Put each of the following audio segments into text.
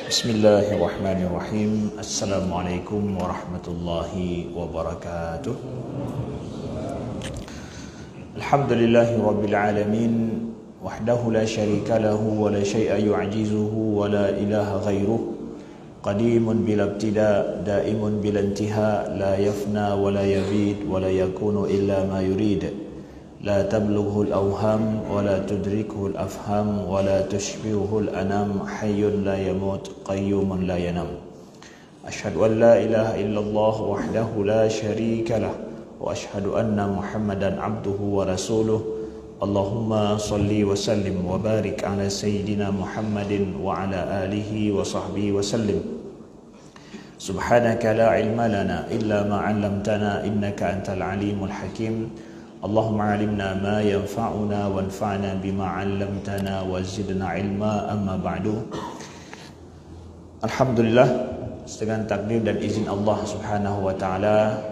Bismillahirrahmanirrahim. Assalamualaikum warahmatullahi wabarakatuh. Alhamdulillahi rabbil alamin, wahdahu la syarika lahu wa la syai'a yu'jizuhu wa la ilaha ghairuh. Qadimun bila ibtida, daimun bila intiha, la yafna wa la yabid wa la yakunu illa ma yurid. لا تبلغه الأوهام ولا تدركه الأفهام ولا تشبهه الأنام حي لا يموت قيوم لا ينام أشهد أن لا إله إلا الله وحده لا شريك له وأشهد أن محمدا عبده ورسوله اللهم صل وسلم وبارك على سيدنا محمد وعلى آله وصحبه وسلم سبحانك لا علم لنا إلا ما علمتنا إنك أنت العليم الحكيم Allahumma alimna ma yanfa'una wanfa'na bima 'allamtana wa zidna ilma, amma ba'du. Alhamdulillah, dengan takdir dan izin Allah Subhanahu wa taala,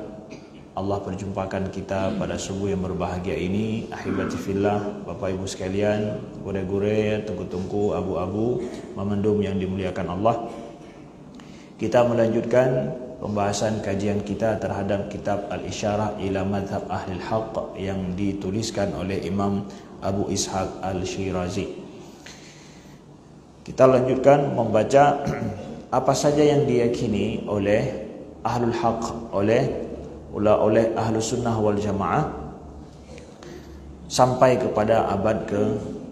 Allah perjumpakan kita pada subuh yang berbahagia ini. Ahibati fillah, Bapak Ibu sekalian, gure-gure, tungku-tungku, abu-abu, memendum yang dimuliakan Allah. Kita melanjutkan pembahasan kajian kita terhadap kitab Al-Isyarah ila Madhab Ahlil Haqq yang dituliskan oleh Imam Abu Ishaq Al-Shirazi. Kita lanjutkan membaca apa saja yang diyakini oleh Ahlul Haqq, oleh Ahlus Sunnah wal Jamaah sampai kepada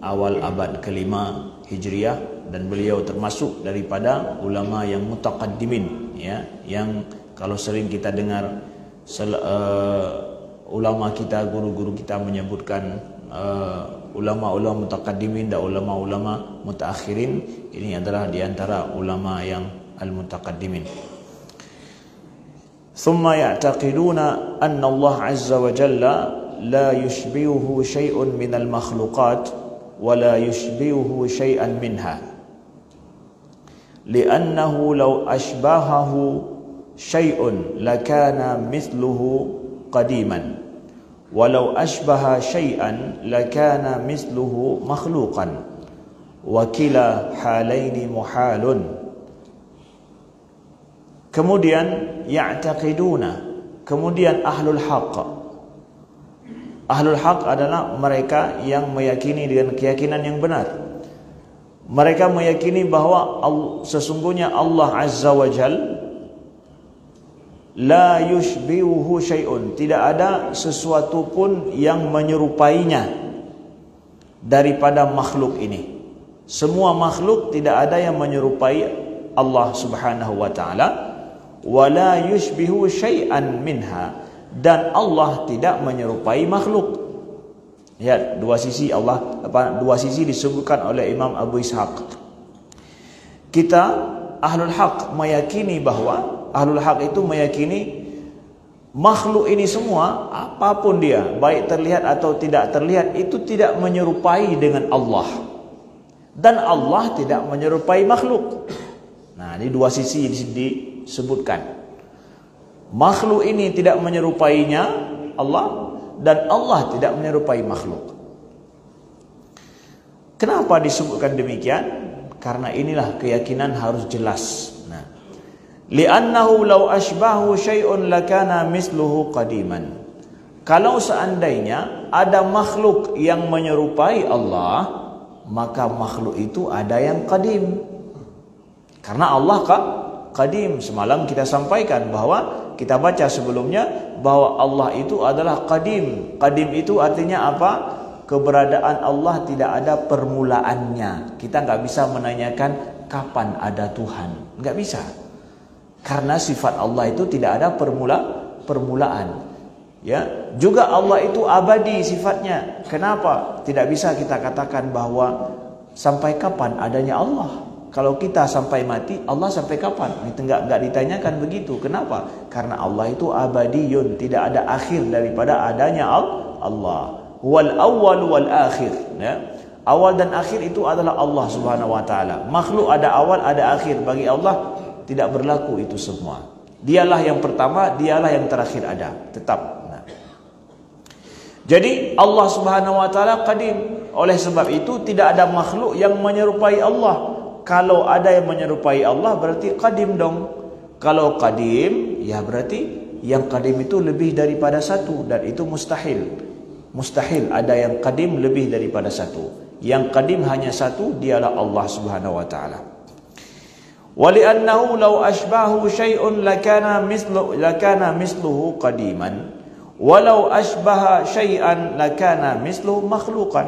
awal abad kelima Hijriah, dan beliau termasuk daripada ulama yang mutaqaddimin, ya, yang kalau sering kita dengar ulama kita, guru-guru kita menyebutkan ulama-ulama mutaqaddimin dan ulama-ulama mutaakhirin, ini adalah diantara ulama yang al-mutaqaddimin. Thumma ya'taqiduna anna Allah azza wa jalla la yushbihuhu syai'un minal makhluqat wa la yushbihuhu syai'an minha. لأنه لو أشباهه شيء لكان مثله قديما ولو أشبه شيئا لكان مثله مخلوقا وكلا حالين محال. Kemudian ya'taqiduna, kemudian ahlul haqq. Ahlul haqq adalah mereka yang meyakini dengan keyakinan yang benar. Mereka meyakini bahwa sesungguhnya Allah Azza wa Jal la yushbihuhu syai'un, tidak ada sesuatu pun yang menyerupainya daripada makhluk ini. Semua makhluk tidak ada yang menyerupai Allah Subhanahu wa taala. Wa la yushbihu syai'an minha, dan Allah tidak menyerupai makhluk. Ya, dua sisi disebutkan oleh Imam Abu Ishaq. Kita Ahlul Haq meyakini bahwa Ahlul Haq itu meyakini makhluk ini semua, apapun dia, baik terlihat atau tidak terlihat, itu tidak menyerupai dengan Allah, dan Allah tidak menyerupai makhluk. Nah, ini dua sisi disebutkan. Makhluk ini tidak menyerupainya Allah, dan Allah tidak menyerupai makhluk. Kenapa disebutkan demikian? Karena inilah keyakinan harus jelas. Nah, li'annahu law ashbahu syai'un lakana misluhu qadiman. Kalau seandainya ada makhluk yang menyerupai Allah, maka makhluk itu ada yang qadim. Karena Allah qadim. Semalam kita sampaikan bahwa kita baca sebelumnya bahwa Allah itu adalah qadim. Qadim itu artinya apa? Keberadaan Allah tidak ada permulaannya. Kita nggak bisa menanyakan kapan ada Tuhan, nggak bisa. Karena sifat Allah itu tidak ada permulaan. Ya, juga Allah itu abadi sifatnya. Kenapa? Tidak bisa kita katakan bahwa sampai kapan adanya Allah. Kalau kita sampai mati, Allah sampai kapan? Itu enggak ditanyakan begitu. Kenapa? Karena Allah itu abadiyun, tidak ada akhir daripada adanya Allah. Wal awwal wal akhir, ya. Awal dan akhir itu adalah Allah Subhanahu wa taala. Makhluk ada awal, ada akhir. Bagi Allah tidak berlaku itu semua. Dialah yang pertama, dialah yang terakhir ada, tetap. Nah. Jadi Allah Subhanahu wa taala qadim. Oleh sebab itu tidak ada makhluk yang menyerupai Allah. kalau ada yang menyerupai Allah berarti qadim dong. Kalau qadim, ya berarti yang qadim itu lebih daripada satu, dan itu mustahil. Mustahil ada yang qadim lebih daripada satu. Yang qadim hanya satu, dialah Allah Subhanahu wa taala. Wali'annahu law ashbahu syai'un lakana misluhu qadiman, walau ashbaha syai'an lakana misluhu makhluqan.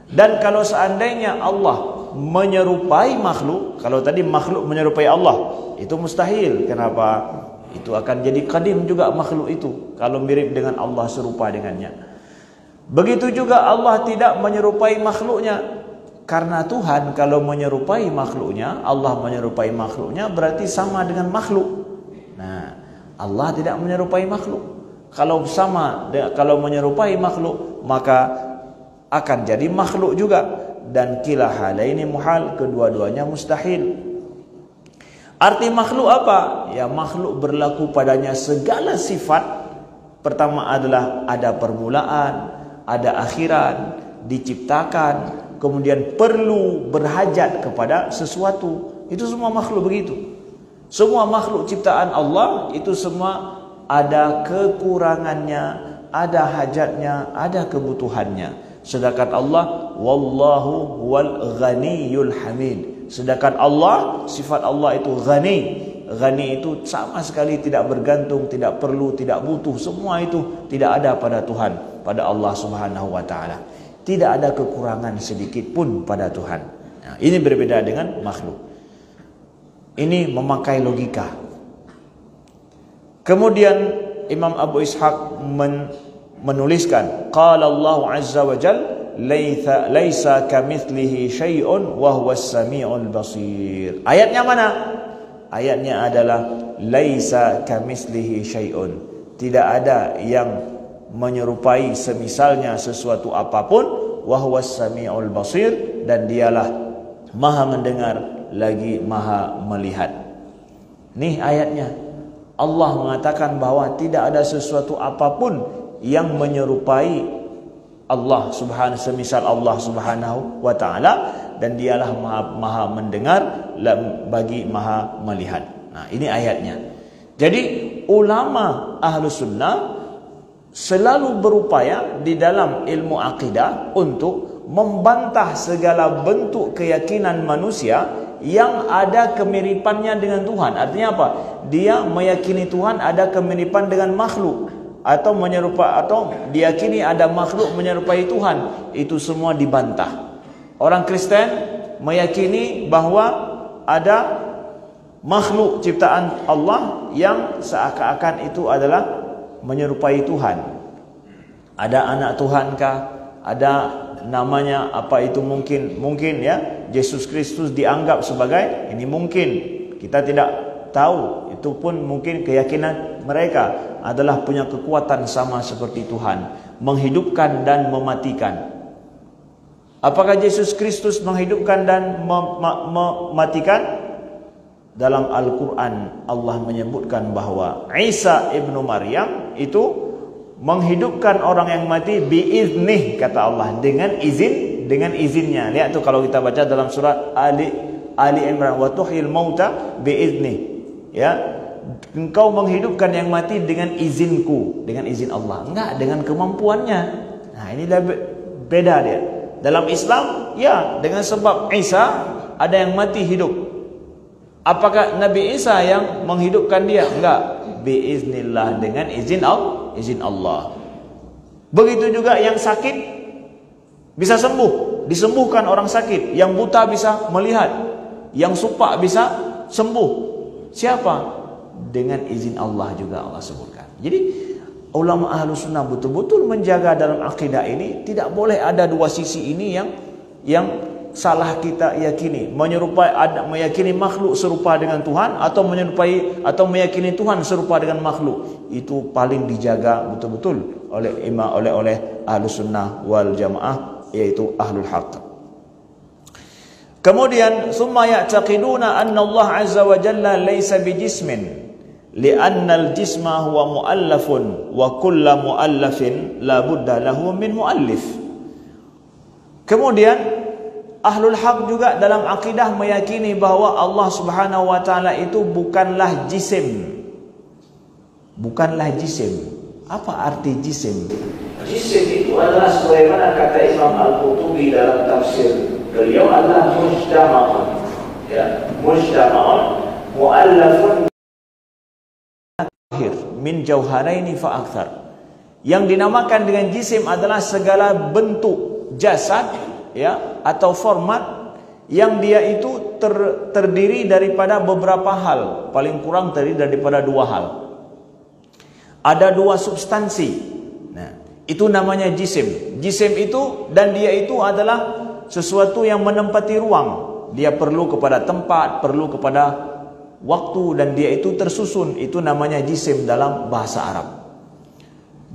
Dan kalau seandainya Allah menyerupai makhluk, kalau tadi makhluk menyerupai Allah, itu mustahil. Kenapa? Itu akan jadi qadim juga makhluk itu kalau mirip dengan Allah, serupa dengannya. Begitu juga Allah tidak menyerupai makhluknya, karena Tuhan kalau menyerupai makhluknya, Allah menyerupai makhluknya, berarti sama dengan makhluk. Nah, Allah tidak menyerupai makhluk. Kalau menyerupai makhluk, maka akan jadi makhluk juga. Dan kila halaini muhal, kedua-duanya mustahil. Arti makhluk apa? Ya, makhluk berlaku padanya segala sifat. Pertama adalah ada permulaan, ada akhiran, diciptakan, kemudian perlu berhajat kepada sesuatu. Itu semua makhluk begitu. Semua makhluk ciptaan Allah itu semua ada kekurangannya, ada hajatnya, ada kebutuhannya. Sedangkan Allah, wallahu huwal ghaniyul hamid. Sedangkan Allah, sifat Allah itu ghani. Ghani itu sama sekali tidak bergantung, tidak perlu, tidak butuh. Semua itu tidak ada pada Tuhan, pada Allah Subhanahu wa taala. Tidak ada kekurangan sedikit pun pada Tuhan. Nah, ini berbeda dengan makhluk. Ini memakai logika. Kemudian Imam Abu Ishaq menuliskan, qala Allah azza wa jalla laisa kamitslihi syai'un wa huwas samiul basir. Ayatnya mana? Ayatnya adalah laisa kamitslihi syai'un. Tidak ada yang menyerupai semisalnya sesuatu apapun, wa huwas samiul basir, dan dialah Maha mendengar lagi Maha melihat. Nih ayatnya. Allah mengatakan bahwa tidak ada sesuatu apapun yang menyerupai Allah Subhanahu, semisal Allah Subhanahu wa taala, dan dialah maha mendengar bagi maha melihat. Nah, ini ayatnya. Jadi ulama Ahlus Sunnah selalu berupaya di dalam ilmu akidah untuk membantah segala bentuk keyakinan manusia yang ada kemiripannya dengan Tuhan. Artinya apa? Dia meyakini Tuhan ada kemiripan dengan makhluk, atau menyerupai, atau diyakini ada makhluk menyerupai Tuhan. Itu semua dibantah. Orang Kristen meyakini bahwa ada makhluk ciptaan Allah yang seakan-akan itu adalah menyerupai Tuhan. Ada anak Tuhan kah? Ada namanya apa itu, mungkin ya Yesus Kristus dianggap sebagai ini, mungkin kita tidak tahu. Itu pun mungkin keyakinan mereka adalah punya kekuatan sama seperti Tuhan, menghidupkan dan mematikan. Apakah Yesus Kristus menghidupkan dan mematikan? Dalam Al-Quran Allah menyebutkan bahwa Isa ibnu Maryam itu menghidupkan orang yang mati biiznih, kata Allah, dengan izinnya. Lihat tuh kalau kita baca dalam surat Ali Imran, wa tuhyil mauta biiznih, ya, engkau menghidupkan yang mati dengan izinku, dengan izin Allah, enggak dengan kemampuannya. Nah, ini beda dia. Dalam Islam, ya, dengan sebab Isa ada yang mati hidup. Apakah Nabi Isa yang menghidupkan dia? Enggak, biiznillah, dengan izin Allah. Begitu juga yang sakit bisa sembuh, disembuhkan orang sakit. Yang buta bisa melihat, yang supak bisa sembuh. Siapa? Dengan izin Allah juga Allah sebutkan. Jadi ulama Ahlus Sunnah betul-betul menjaga dalam akidah ini. Tidak boleh ada dua sisi ini yang salah kita yakini, meyakini makhluk serupa dengan Tuhan, atau meyakini Tuhan serupa dengan makhluk. Itu paling dijaga betul-betul oleh Ahlus Sunnah wal Jamaah, yaitu Ahlul Haq. Kemudian summa ya'taqiduna anna Allah azza wa jalla laysa bijismin li'anna al-jisma huwa mu'allafun wa kullu mu'allafin la budda lahu min mu'allif. Kemudian Ahlul Haq juga dalam akidah meyakini bahwa Allah Subhanahu wa taala itu bukanlah jisim. Bukanlah jisim. Apa arti jisim? Jisim itu adalah sebagaimana kata Imam Al-Qurtubi dalam tafsir beliau adalah mujtama'un. Ya, mujtama'un mu'allafun min jauharaini fa akthar. Yang dinamakan dengan jisim adalah segala bentuk jasad, ya, atau format yang dia itu terdiri daripada beberapa hal, paling kurang terdiri daripada dua hal. Ada dua substansi. Nah, itu namanya jisim. Jisim itu dan dia itu adalah sesuatu yang menempati ruang. Dia perlu kepada tempat, perlu kepada waktu, dan dia itu tersusun. Itu namanya jisim dalam bahasa Arab.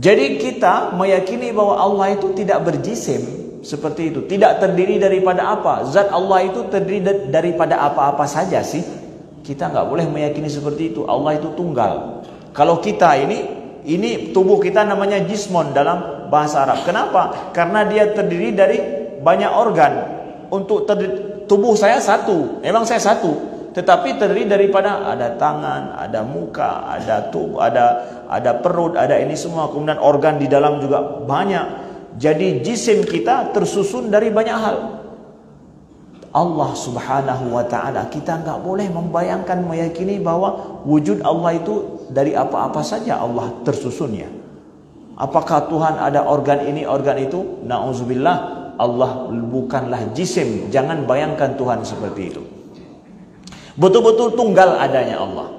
Jadi kita meyakini bahwa Allah itu tidak berjisim seperti itu. Tidak terdiri daripada apa. Zat Allah itu terdiri daripada apa-apa saja sih. Kita nggak boleh meyakini seperti itu. Allah itu tunggal. Kalau kita ini tubuh kita namanya jismon dalam bahasa Arab. Kenapa? Karena dia terdiri dari banyak organ. Untuk tubuh saya satu, memang saya satu, tetapi terdiri daripada ada tangan, ada muka, ada tubuh, ada perut, ada ini semua. Kemudian organ di dalam juga banyak. Jadi jisim kita tersusun dari banyak hal. Allah Subhanahu wa ta'ala, kita nggak boleh membayangkan, meyakini bahwa wujud Allah itu dari apa-apa saja Allah tersusunnya. Apakah Tuhan ada organ ini, organ itu? Na'udzubillah, Allah bukanlah jisim. Jangan bayangkan Tuhan seperti itu. Betul-betul tunggal adanya Allah.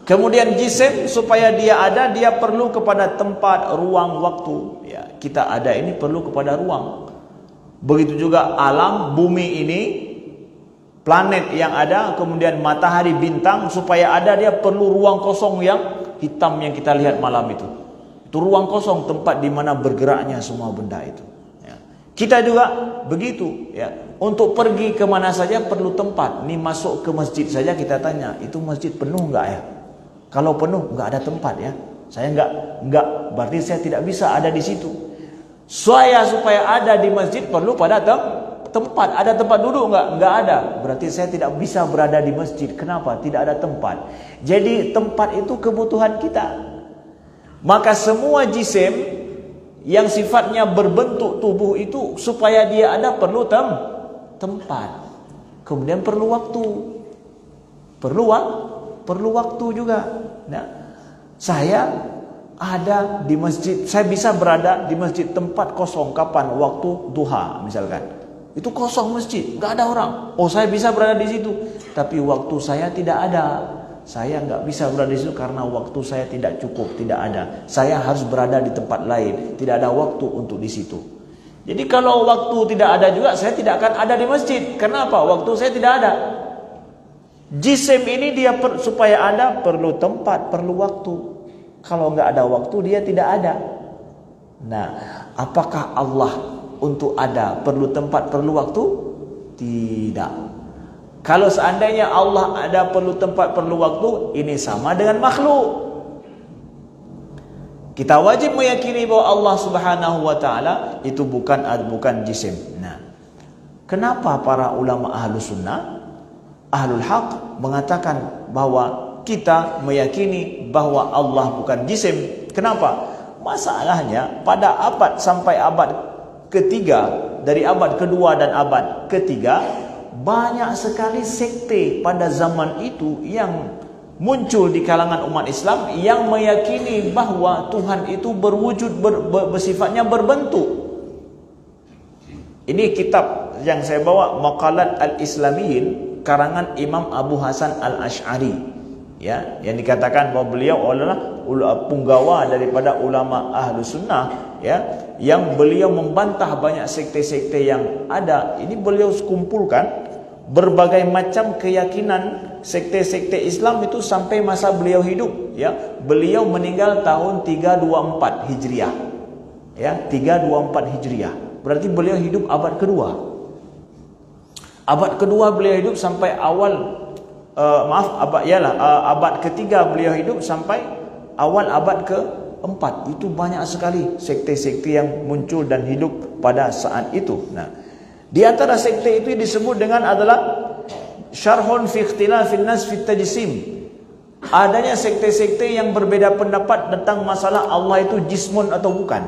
Kemudian jisim, supaya dia ada, dia perlu kepada tempat, ruang, waktu. Ya, kita ada ini perlu kepada ruang. Begitu juga alam, bumi ini, planet yang ada, kemudian matahari, bintang, supaya ada dia perlu ruang kosong yang hitam yang kita lihat malam itu. Itu ruang kosong, tempat di mana bergeraknya semua benda itu. Ya. Kita juga begitu. Ya. Untuk pergi kemana saja perlu tempat. Ini masuk ke masjid saja kita tanya, itu masjid penuh enggak ya? Kalau penuh enggak ada tempat ya. Saya enggak, berarti saya tidak bisa ada di situ. Saya supaya ada di masjid perlu pada tempat. Ada tempat duduk enggak ada. Berarti saya tidak bisa berada di masjid. Kenapa? Tidak ada tempat. Jadi tempat itu kebutuhan kita. Maka semua jisim yang sifatnya berbentuk tubuh itu, supaya dia ada perlu tempat. Kemudian perlu waktu. Perlu waktu juga. Nah, saya ada di masjid, saya bisa berada di masjid tempat kosong. Kapan? Waktu duha misalkan. Itu kosong masjid, nggak ada orang. Oh, saya bisa berada di situ. Tapi waktu saya tidak ada. Saya nggak bisa berada di situ karena waktu saya tidak cukup, tidak ada. Saya harus berada di tempat lain. Tidak ada waktu untuk di situ. Jadi kalau waktu tidak ada juga, saya tidak akan ada di masjid. Kenapa? Waktu saya tidak ada. Jisim ini dia supaya ada perlu tempat, perlu waktu. Kalau nggak ada waktu dia tidak ada. Nah, apakah Allah untuk ada perlu tempat, perlu waktu? Tidak. Kalau seandainya Allah ada perlu tempat, perlu waktu, ini sama dengan makhluk. Kita wajib meyakini bahwa Allah Subhanahu wa ta'ala itu bukan jisim. Nah, kenapa para ulama Ahlus Sunnah, Ahlul Haq mengatakan bahwa kita meyakini bahwa Allah bukan jisim? Kenapa? Masalahnya pada abad sampai abad ketiga, dari abad kedua dan abad ketiga, banyak sekali sekte pada zaman itu yang muncul di kalangan umat Islam yang meyakini bahwa Tuhan itu berwujud, bersifatnya berbentuk. Ini kitab yang saya bawa, Maqalat al-Islamiyin, karangan Imam Abu Hasan al-Ash'ari. Ya, yang dikatakan bahwa beliau adalah punggawa daripada ulama Ahlus Sunnah, ya, yang beliau membantah banyak sekte-sekte yang ada. Ini beliau kumpulkan berbagai macam keyakinan sekte-sekte Islam itu sampai masa beliau hidup, ya. Beliau meninggal tahun 324 Hijriah. Ya, 324 Hijriah. Berarti beliau hidup abad kedua. Abad kedua beliau hidup sampai awal abad ketiga beliau hidup sampai awal abad keempat. Itu banyak sekali sekte-sekte yang muncul dan hidup pada saat itu. Nah, Di antara sekte itu disebut dengan adalah syarhun fi ikhtilafin nas fi tajsim. Adanya sekte-sekte yang berbeda pendapat tentang masalah Allah itu jismun atau bukan.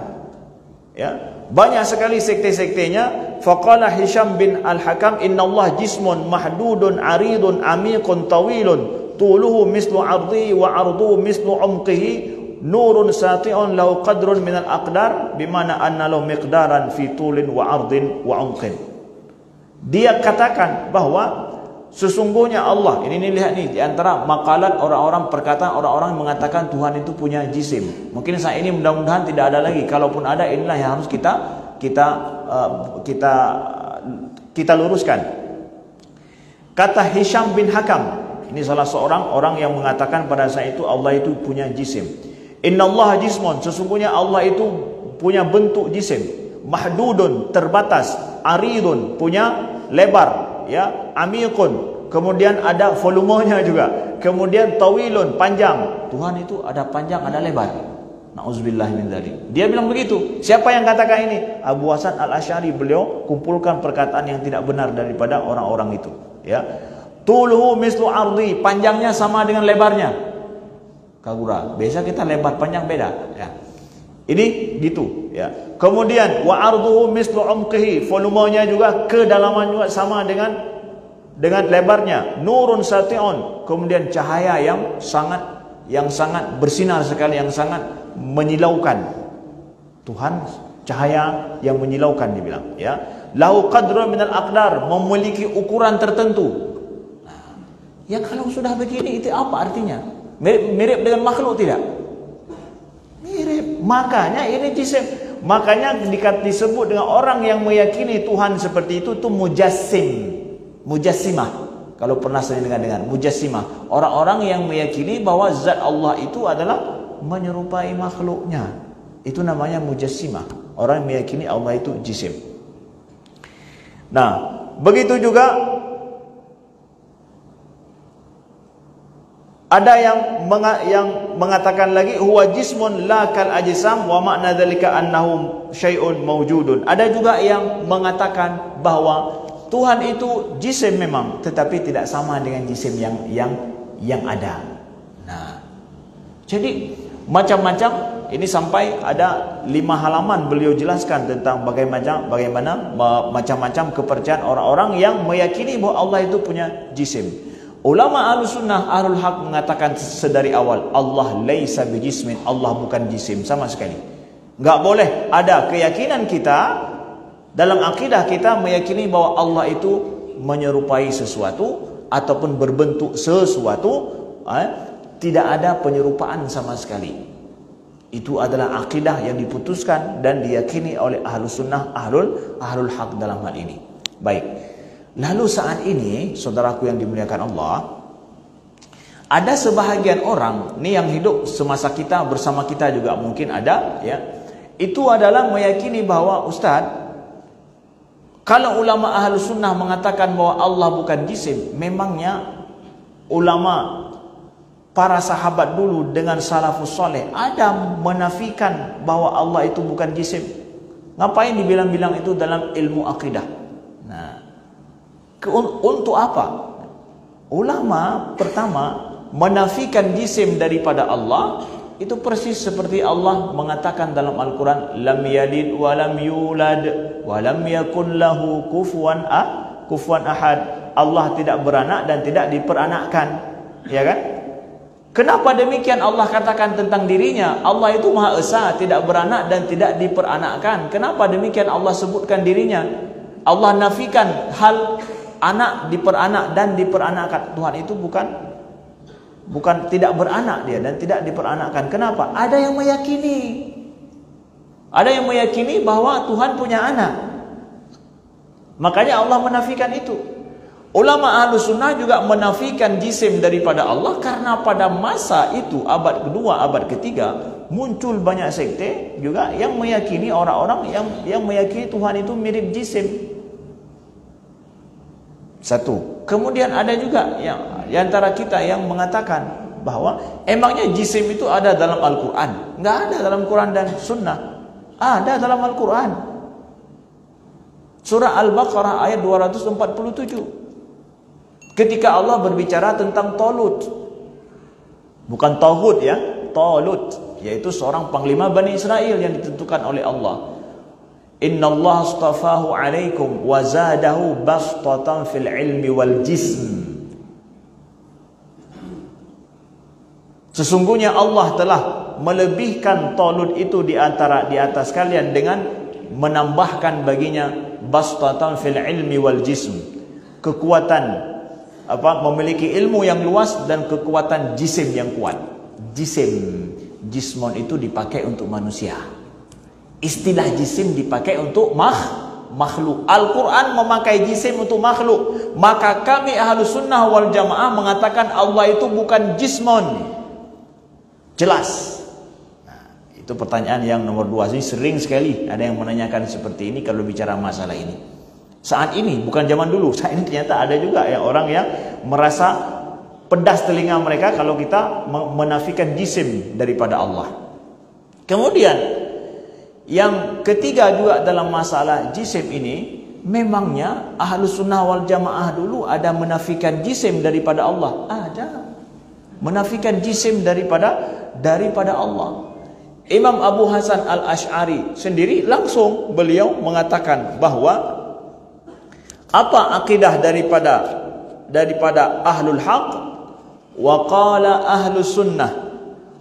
Ya, banyak sekali sekte-sektenya. Faqala Hisham bin Al-Hakam, "Innallaha jismun mahdudun aridun amiqun tawilun, tuluhu mislu 'ardihi wa 'arduhu mislu 'umqihi, nurun sati'un lahu qadrun minal aqdar, bimana anna lahu miqdaran fi tulin wa 'ardin wa 'umqin." Dia katakan bahwa sesungguhnya Allah, ini lihat nih, di antara makalat orang-orang, perkataan orang-orang mengatakan Tuhan itu punya jisim. Mungkin saat ini mudah-mudahan tidak ada lagi. Kalaupun ada, inilah yang harus kita luruskan. Kata Hisham bin Hakam, ini salah seorang orang yang mengatakan pada saat itu Allah itu punya jisim. Innallaha jismun, sesungguhnya Allah itu punya bentuk jisim. Mahdudun, terbatas. Aridun, punya lebar, ya, amiqun, kemudian ada volumenya juga, kemudian tawilun, panjang. Tuhan itu ada panjang, ada lebar. Nauzubillah min dzalik. Dia bilang begitu. Siapa yang katakan ini? Abu Hasan Al-Asy'ari. Beliau kumpulkan perkataan yang tidak benar daripada orang-orang itu, ya. Tuluhu mislu ardi, panjangnya sama dengan lebarnya. Kagura. Biasa kita lebar panjang beda, ya. Ini gitu, ya. Kemudian wa arduhu mislu umqihi, volumenya juga, kedalaman juga sama dengan lebarnya. Nurun sati'un, kemudian cahaya yang sangat bersinar sekali, yang sangat menyilaukan. Tuhan cahaya yang menyilaukan, dibilang, ya. Lahu qadrun minal aqdar, memiliki ukuran tertentu. Nah, ya kalau sudah begini, itu apa artinya? Mirip dengan makhluk tidak? Mirip. Makanya ini jisim. Makanya disebut dengan orang yang meyakini Tuhan seperti itu mujassim. Mujassimah. Kalau pernah saya dengar mujassimah. Orang-orang yang meyakini bahwa zat Allah itu adalah menyerupai makhluknya. Itu namanya mujassimah. Orang yang meyakini Allah itu jisim. Nah, begitu juga ada yang mengatakan lagi huwa jismun la kal ajsam wa makna dzalika annahu syai'un mawjudun. Ada juga yang mengatakan bahwa Tuhan itu jisim memang, tetapi tidak sama dengan jisim yang ada. Nah, jadi macam-macam ini, sampai ada 5 halaman beliau jelaskan tentang bagaimana macam-macam kepercayaan orang-orang yang meyakini bahwa Allah itu punya jisim. Ulama Ahlussunnah, Ahlul Haq mengatakan sedari awal, Allah laisa bijismin, Allah bukan jisim sama sekali. Enggak boleh ada keyakinan kita dalam akidah kita meyakini bahwa Allah itu menyerupai sesuatu ataupun berbentuk sesuatu. Tidak ada penyerupaan sama sekali. Itu adalah akidah yang diputuskan dan diyakini oleh Ahlussunnah, Ahlul Haq dalam hal ini. Baik. Lalu saat ini, saudaraku yang dimuliakan Allah, ada sebahagian orang nih yang hidup semasa kita, bersama kita juga mungkin ada, ya. Itu adalah meyakini bahwa Ustaz, kalau ulama Ahlussunnah mengatakan bahwa Allah bukan jisim, memangnya ulama para sahabat dulu dengan salafus soleh ada menafikan bahwa Allah itu bukan jisim? Ngapain dibilang-bilang itu dalam ilmu akidah? Nah, untuk apa? Ulama pertama menafikan jisim daripada Allah itu persis seperti Allah mengatakan dalam Al-Quran, lam yalid wa lam yulad wa lam yakun lahu kufuwan ahad. Allah tidak beranak dan tidak diperanakkan, ya kan? Kenapa demikian Allah katakan tentang dirinya? Allah itu Maha Esa, tidak beranak dan tidak diperanakkan. Kenapa demikian Allah sebutkan dirinya? Allah nafikan hal anak, diperanak dan diperanakkan. Tuhan itu bukan tidak beranak dia dan tidak diperanakkan. Kenapa? Ada yang meyakini bahwa Tuhan punya anak. Makanya Allah menafikan itu. Ulama Ahlussunnah juga menafikan jisim daripada Allah karena pada masa itu abad kedua, abad ketiga muncul banyak sekte juga yang meyakini orang-orang yang meyakini Tuhan itu mirip jisim. Satu. Kemudian ada juga yang di antara kita yang mengatakan bahwa emangnya jisim itu ada dalam Al-Quran? Enggak ada dalam Quran dan Sunnah. Ada dalam Al-Quran. Surah Al-Baqarah ayat 247. Ketika Allah berbicara tentang Talut. Bukan Tauhud ya, Talut, yaitu seorang panglima Bani Israel yang ditentukan oleh Allah. Inna Allah astafahu alaikum wa zadahu bastatan fil ilmi wal jism. Sesungguhnya Allah telah melebihkan Talut itu di atas kalian dengan menambahkan baginya bastatan fil ilmi wal jism, kekuatan memiliki ilmu yang luas dan kekuatan jisim yang kuat. Jismon itu dipakai untuk manusia. Istilah jisim dipakai untuk makhluk. Al-Quran memakai jisim untuk makhluk. Maka kami Ahlus Sunnah wal Jamaah mengatakan Allah itu bukan jismon. Jelas. Nah, itu pertanyaan yang nomor 2. Ini sering sekali ada yang menanyakan seperti ini kalau bicara masalah ini. Saat ini, bukan zaman dulu. Saat ini ternyata ada juga ya orang yang merasa pedas telinga mereka kalau kita menafikan jisim daripada Allah. Kemudian yang ketiga juga dalam masalah jisim ini, memangnya Ahlus Sunnah wal Jamaah dulu ada menafikan jisim daripada Allah? Ada. Menafikan jisim daripada Allah. Imam Abu Hasan Al-Asy'ari sendiri langsung beliau mengatakan bahwa apa akidah daripada ahlul haq, wa qala ahlus sunnah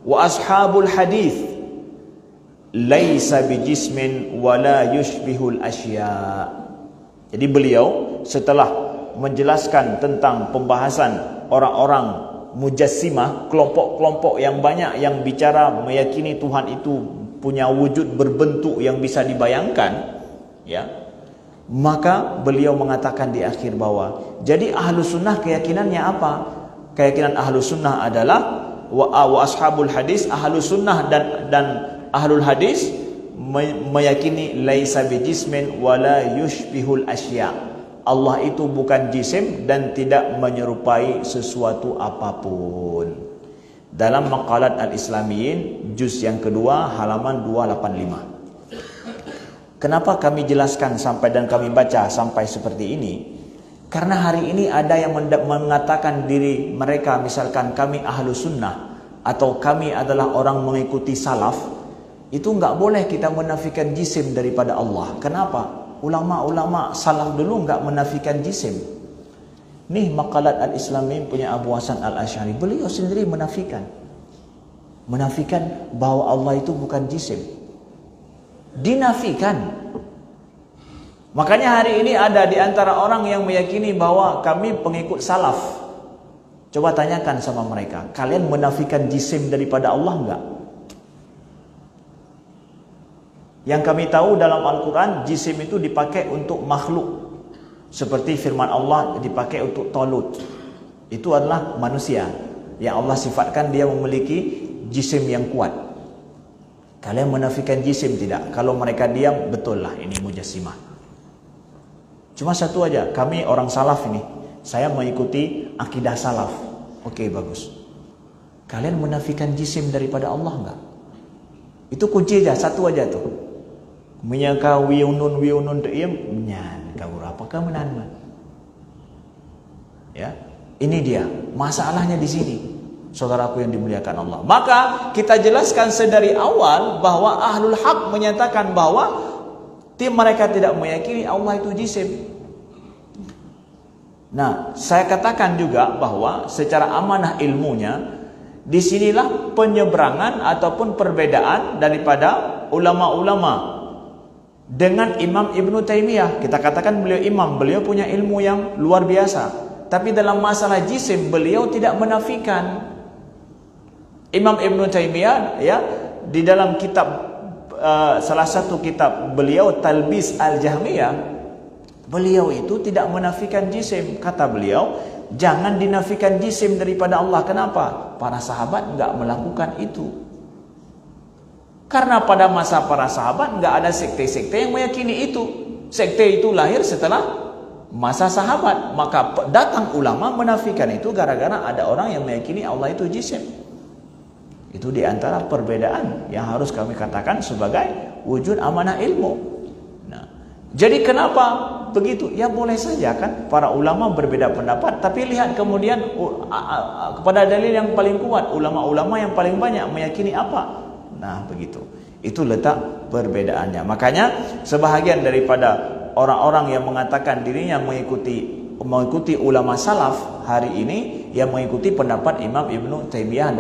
wa ashabul hadith laisa bijismin wala yushbihul asya. Jadi beliau setelah menjelaskan tentang pembahasan orang-orang Mujassimah, kelompok-kelompok yang banyak yang bicara meyakini Tuhan itu punya wujud berbentuk yang bisa dibayangkan, ya. Maka beliau mengatakan di akhir bahwa jadi Ahlus Sunnah keyakinannya apa? Keyakinan Ahlus Sunnah adalah wa ashabul hadis, Ahlus Sunnah dan Ahlul Hadis meyakini laisa bijismin wala yushbihul asya. Allah itu bukan jisim dan tidak menyerupai sesuatu apapun. Dalam Maqalat Al-Islamiyin juz yang kedua halaman 285. Kenapa kami jelaskan dan kami baca sampai seperti ini? Karena hari ini ada yang mengatakan diri mereka, misalkan kami Ahlus Sunnah atau kami adalah orang mengikuti salaf, itu enggak boleh kita menafikan jisim daripada Allah. Kenapa? Ulama-ulama salaf dulu enggak menafikan jisim. Nih Maqalat Al-Islamiyin punya Abu Hasan Al-Asy'ari, beliau sendiri menafikan bahwa Allah itu bukan jisim. Dinafikan. Makanya hari ini ada di antara orang yang meyakini bahwa kami pengikut salaf. Coba tanyakan sama mereka, kalian menafikan jisim daripada Allah enggak? Yang kami tahu dalam Al-Quran, jisim itu dipakai untuk makhluk. Seperti firman Allah dipakai untuk Talut. Itu adalah manusia yang Allah sifatkan dia memiliki jisim yang kuat. Kalian menafikan jisim tidak? Kalau mereka diam, betul lah ini Mujassimah. Cuma satu aja, kami orang salaf ini, saya mengikuti akidah salaf. Oke, bagus. Kalian menafikan jisim daripada Allah enggak? Itu kunci aja, satu aja tuh. Menyangka wiunun diam, nyan kau apakah menan? Ya, ini dia masalahnya di sini, saudaraku yang dimuliakan Allah. Maka kita jelaskan sedari awal bahwa Ahlul Haq menyatakan bahwa mereka tidak meyakini Allah itu jisim. Nah, saya katakan juga bahwa secara amanah ilmunya, disinilah penyeberangan ataupun perbedaan daripada ulama-ulama dengan Imam Ibn Taymiyah. Kita katakan beliau imam, beliau punya ilmu yang luar biasa. Tapi dalam masalah jisim beliau tidak menafikan. Imam Ibn Taymiyah ya, di dalam kitab salah satu kitab beliau Talbis Al-Jahmiyah, beliau itu tidak menafikan jisim. Kata beliau, jangan dinafikan jisim daripada Allah. Kenapa? Para sahabat enggak melakukan itu. Karena pada masa para sahabat enggak ada sekte-sekte yang meyakini itu. Sekte itu lahir setelah masa sahabat. Maka datang ulama menafikan itu gara-gara ada orang yang meyakini Allah itu jisim. Itu diantara perbedaan yang harus kami katakan sebagai wujud amanah ilmu. Nah, Jadi kenapa begitu? Ya boleh saja kan para ulama berbeda pendapat, tapi lihat kemudian kepada dalil yang paling kuat, ulama-ulama yang paling banyak meyakini apa. Nah begitu, itu letak perbedaannya. Makanya sebahagian daripada orang-orang yang mengatakan dirinya mengikuti ulama salaf hari ini, yang mengikuti pendapat Imam Ibnu Taimiyah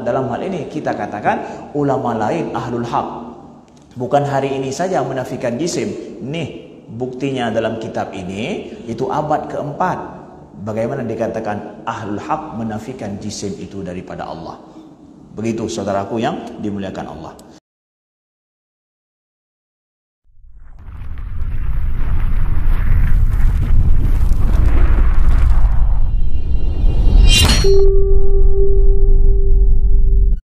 dalam hal ini, kita katakan ulama lain ahlul haq. Bukan hari ini saja menafikan jisim. Nih buktinya dalam kitab ini, itu abad keempat. Bagaimana dikatakan ahlul haq menafikan jisim itu daripada Allah. Begitu saudaraku yang dimuliakan Allah.